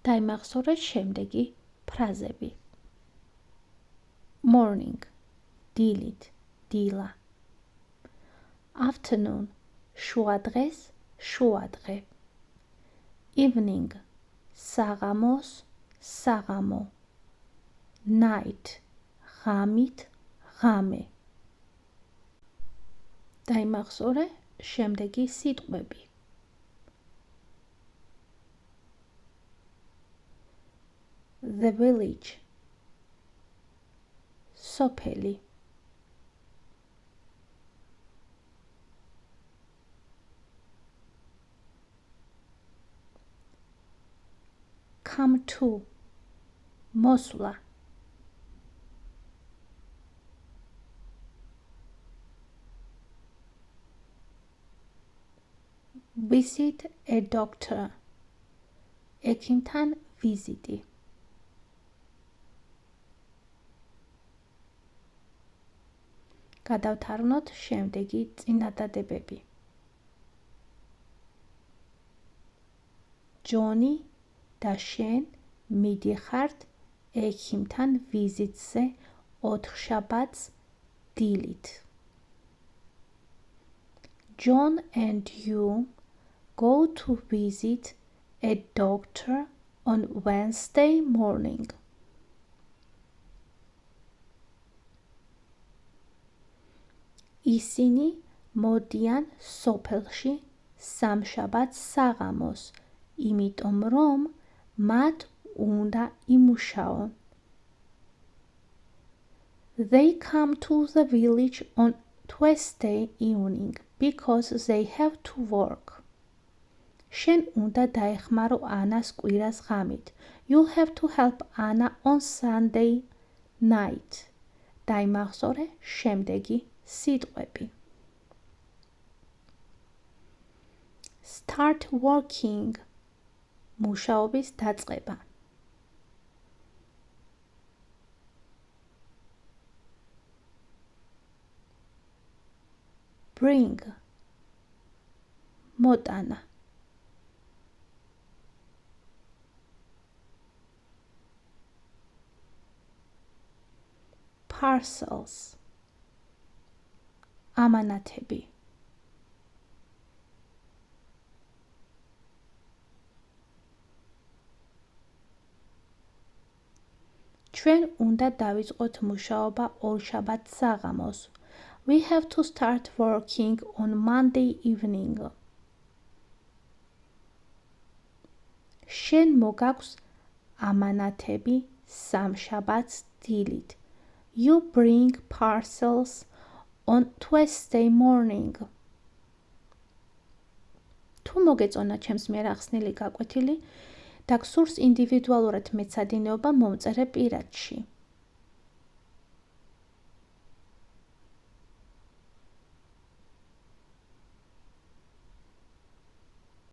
დაიმახსოვრეთ შემდეგი ფრაზები. Morning, დილით, დილა. Afternoon, შუადღეს, შუადღე. Evening, საღამოს, საღამო. Night, ღამით, ღამე. დაიმახსოვრე შემდეგი სიტყვები. The village, სოფელი. Come to, მოსვლა. Visit a doctor, ექიმთან ვიზიტი. გადავთარგმნოთ შემდეგი წინადადებები. ჯონი და შენ მიდიხართ ექიმთან ვიზიტზე ოთხშაბათს დილით. John and you go to visit a doctor on Wednesday morning. ისინი მოდიან სოფელში სამშაბათს საღამოს, იმიტომ რომ მათ უნდა იმუშაონ. They come to the village on Tuesday evening because they have to work. შენ უნდა დაეხმარო ანას კვირას ღამით. You have to help Anna on Sunday night. დაიმახსოვრე შემდეგი სიტყვები. Start working, მუშაობის დაწყება. Bring, მოტანა. Parcels, ამანათები. ჩვენ უნდა დავიწყოთ მუშაობა ორშაბათს საღამოს. We have to start working on Monday evening. შენ მოგაქვს ამანათები სამშაბათს დილით. You bring parcels on Tuesday morning. თუ მოგეწონა ჩემს მიერ ახსნილი გაკვეთილი და გსურს ინდივიდუალურად მეცადინეობა, მომწერე პირადში.